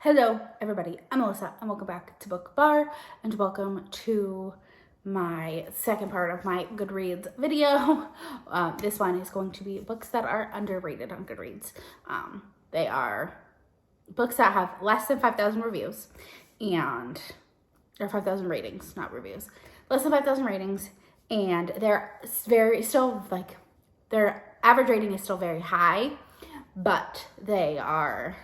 Hello everybody, I'm Melissa and welcome back to Book Bar and welcome to my second part of my Goodreads video. This one is going to be books that are underrated on Goodreads. They are books that have less than 5,000 reviews or 5,000 ratings, not reviews. Less than 5,000 ratings, and their average rating is still very high, but they are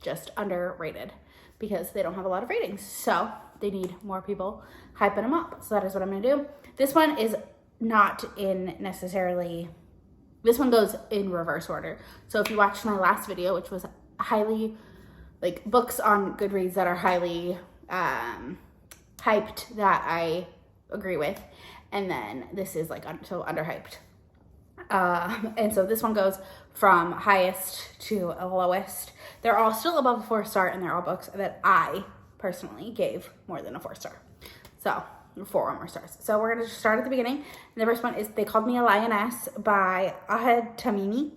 just underrated because they don't have a lot of ratings. So they need more people hyping them up. So that is what I'm gonna do. This one is not in necessarily, this one goes in reverse order. So if you watched my last video, which was highly, like books on Goodreads that are highly hyped that I agree with. And then this is like so underhyped. And so this one goes from highest to lowest. They're all still above a 4-star, and they're all books that I personally gave more than a 4-star. So 4 or more stars. So we're going to start at the beginning. And the first one is They Called Me a Lioness by Ahed Tamimi.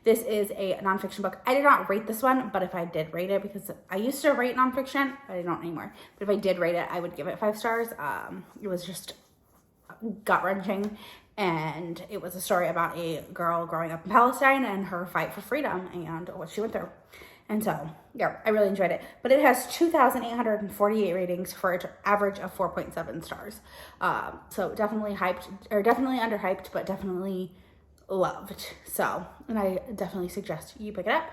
This is a nonfiction book. I did not rate this one, but if I did rate it, because I used to rate nonfiction, but I don't anymore. But if I did rate it, I would give it 5 stars. It was just gut-wrenching. And it was a story about a girl growing up in Palestine and her fight for freedom and what she went through. And so, yeah, I really enjoyed it. But it has 2,848 ratings for an average of 4.7 stars. So definitely underhyped, but definitely loved. So, and I definitely suggest you pick it up.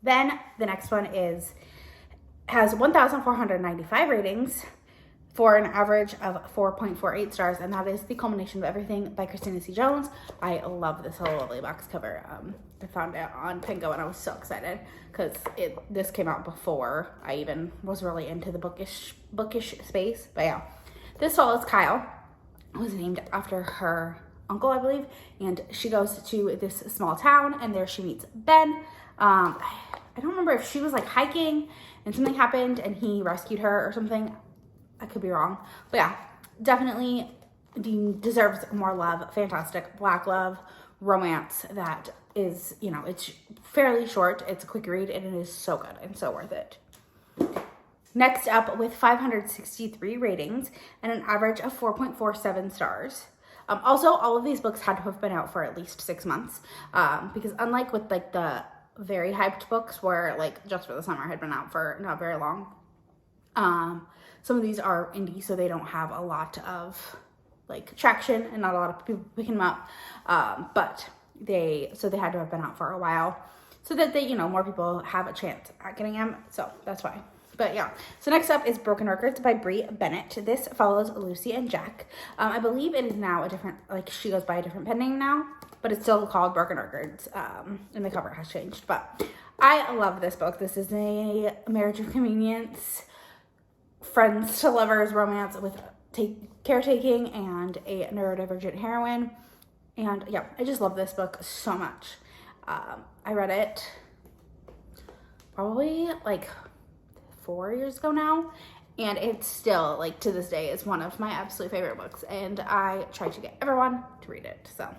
Then the next one has 1,495 ratings for an average of 4.48 stars, and that is The Culmination of Everything by Christina C. Jones. I love this whole lovely box cover. I found it on Pingo and I was so excited because this came out before I even was really into the bookish space. But yeah, this follows Kyle, who was named after her uncle, I believe, and she goes to this small town and there she meets Ben. I don't remember if she was like hiking and something happened and he rescued her or something. I could be wrong, but yeah, definitely deserves more love. Fantastic black love romance that is, it's fairly short. It's a quick read and it is so good and so worth it. Next up, with 563 ratings and an average of 4.47 stars. Also, all of these books had to have been out for at least 6 months, because unlike with like the very hyped books where like Just for the Summer had been out for not very long, some of these are indie, so they don't have a lot of like traction and not a lot of people picking them up. But they had to have been out for a while so that they, more people have a chance at getting them. So that's why. But yeah. So next up is Broken Records by Bree Bennett. This follows Lucy and Jack. I believe it is now a different, like she goes by a different pen name now, but it's still called Broken Records. And the cover has changed. But I love this book. This is a marriage of convenience, friends to lovers romance with caretaking and a neurodivergent heroine. And yeah, I just love this book so much. I read it probably like 4 years ago now, and it's still, like, to this day is one of my absolute favorite books, and I try to get everyone to read it. So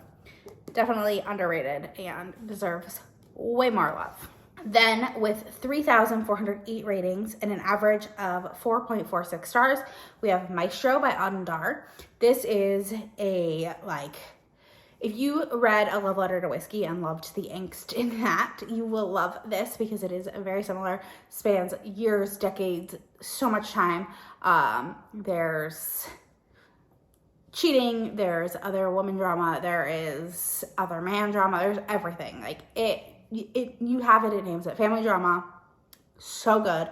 definitely underrated and deserves way more love. Then with 3,408 ratings and an average of 4.46 stars, we have Maestro by Auden Dar. This is if you read A Love Letter to Whiskey and loved the angst in that, you will love this because it is very similar, spans years, decades, so much time. There's cheating, there's other woman drama, there is other man drama, there's everything. Like you have it, it names it. Family drama, so good.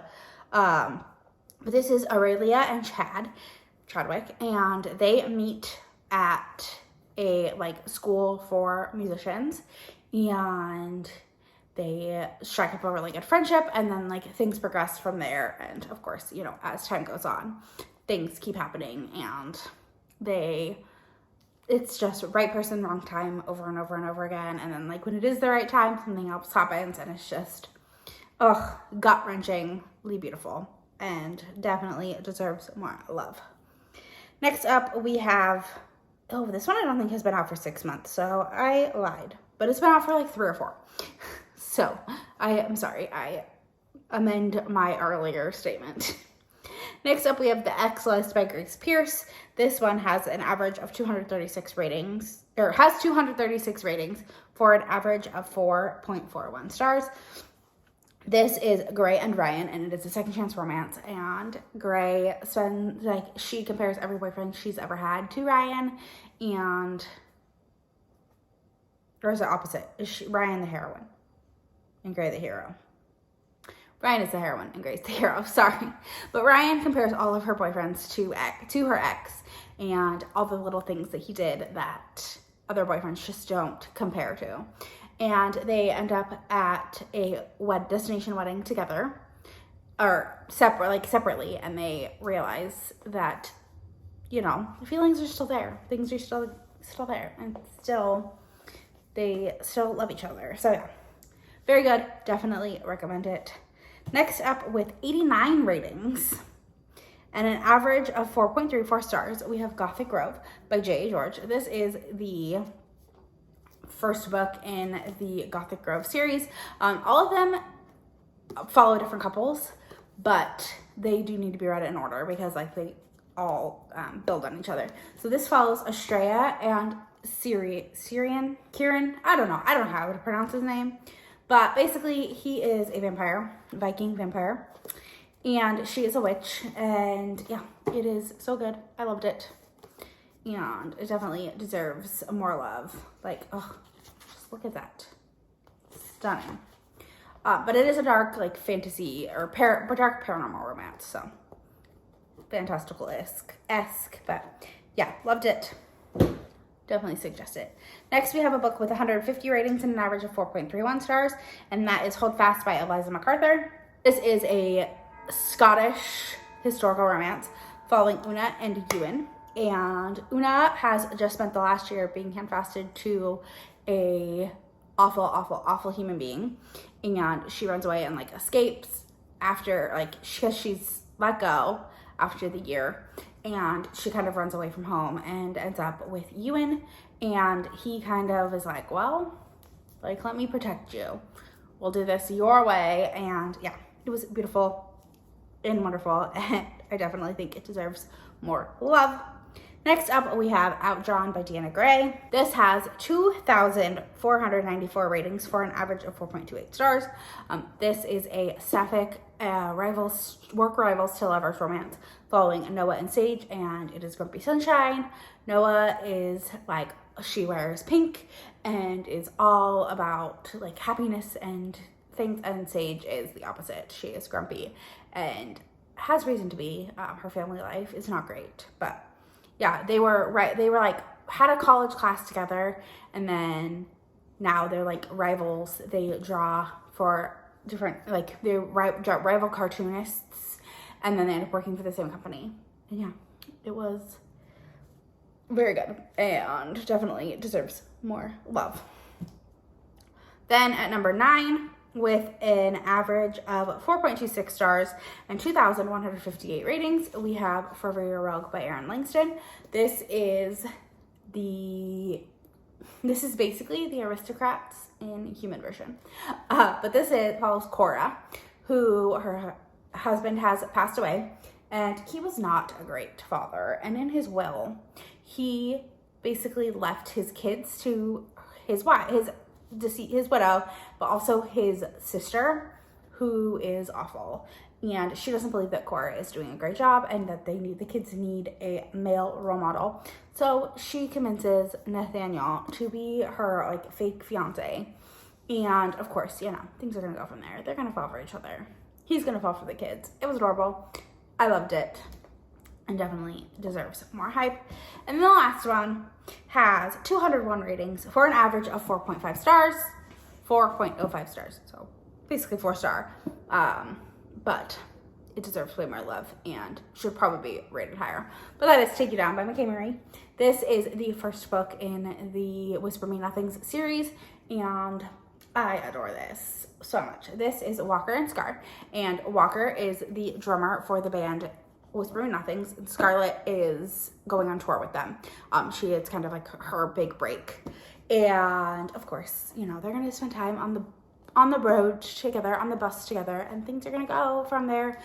But this is Aurelia and Chadwick, and they meet at a school for musicians, and they strike up a really good friendship, and then things progress from there. And of course, as time goes on, things keep happening, and it's just right person, wrong time over and over and over again. And then when it is the right time, something else happens, and it's just, gut-wrenchingly beautiful, and definitely deserves more love. Next up, we have, this one I don't think has been out for 6 months, so I lied. But it's been out for 3 or 4. So, I am sorry, I amend my earlier statement. Next up, we have The X List by Grace Pearce. This one has an average of 236 ratings, or has 236 ratings for an average of 4.41 stars. This is Gray and Ryan, and it is a second chance romance. And Gray spends, like, she compares every boyfriend she's ever had to Ryan, and, or is it opposite? Is Ryan the heroine and Gray the hero? Ryan is the heroine and Gray's the hero, sorry. But Ryan compares all of her boyfriends to her ex, and all the little things that he did that other boyfriends just don't compare to. And they end up at a destination wedding together, or separately, and they realize that, you know, the feelings are still there. Things are still there, and they still love each other. So yeah, very good. Definitely recommend it. Next up, with 89 ratings and an average of 4.34 stars, we have Gothic Grove by J.A. George. This is the first book in the Gothic Grove series. All of them follow different couples, but they do need to be read in order because, like, they all build on each other. So this follows Estrella and Kieran. I don't know how to pronounce his name, but basically he is a Viking vampire, and she is a witch, and yeah, it is so good. I loved it, and it definitely deserves more love. Like, oh, just look at that. Stunning. But it is a dark, like, fantasy or dark paranormal romance, so fantastical-esque, but yeah, loved it. Definitely suggest it. Next, we have a book with 150 ratings and an average of 4.31 stars, and that is Hold Fast by Eliza MacArthur. This is a Scottish historical romance following Una and Ewan. And Una has just spent the last year being handfasted to a awful human being, and she runs away and, like, escapes after, like, because she's let go after the year, and she kind of runs away from home and ends up with Ewan, and he kind of is like, well, like, let me protect you. We'll do this your way. And yeah, it was beautiful and wonderful, and I definitely think it deserves more love. Next up, we have Outdrawn by Deanna Gray. This has 2,494 ratings for an average of 4.28 stars. This is a sapphic work rivals to lovers romance following Noah and Sage, and it is Grumpy Sunshine. Noah is, like, she wears pink and is all about, like, happiness and things, and Sage is the opposite. She is grumpy and has reason to be. Her family life is not great, but yeah, they were like, had a college class together, and then now they're, like, rivals. They draw for different, like, they're rival cartoonists, and then they end up working for the same company. And yeah, it was very good and definitely deserves more love. Then at number 9, with an average of 4.26 stars and 2,158 ratings, we have Forever Your Rogue by Erin Langston. This is basically the Aristocrats in human version. But this follows Cora, who her husband has passed away, and he was not a great father. And in his will, he basically left his kids to his wife, his widow, but also his sister, who is awful. And she doesn't believe that Cora is doing a great job, and that the kids need a male role model. So she convinces Nathaniel to be her, like, fake fiance. And of course, you know, things are gonna go from there. They're gonna fall for each other. He's gonna fall for the kids. It was adorable. I loved it, and definitely deserves more hype. And the last one has 201 ratings for an average of 4.5 stars, 4.05 stars. So basically 4-star. But it deserves way more love and should probably be rated higher. But that is Take You Down by Michae. This is the first book in the Whisper Me Nothings series, and I adore this so much. This is Walker and Scar, and Walker is the drummer for the band Whisper Me Nothings, and Scarlett is going on tour with them. It's kind of like her big break, and of course, you know, they're gonna spend time on the road together, on the bus together, and things are gonna go from there.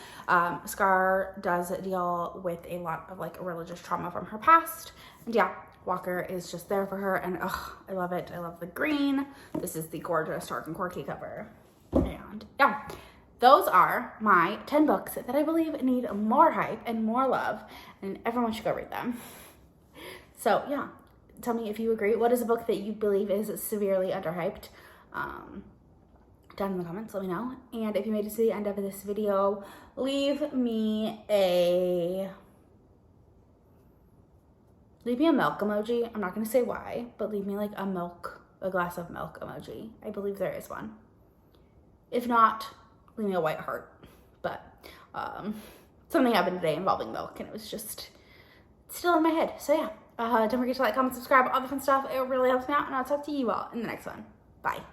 Scar does deal with a lot of like religious trauma from her past, and yeah, Walker is just there for her, and I love it. I love the green. This is the gorgeous Dark and Quirky cover, and yeah, those are my 10 books that I believe need more hype and more love, and everyone should go read them. So yeah, tell me if you agree. What is a book that you believe is severely underhyped? Down in the comments, let me know. And if you made it to the end of this video, leave me a milk emoji. I'm not gonna say why, but leave me like a glass of milk emoji. I believe there is one. If not, leave me a white heart. But something happened today involving milk, and it was just still in my head. So yeah, don't forget to like, comment, subscribe, all the fun stuff. It really helps me out, and I'll talk to you all in the next one. Bye.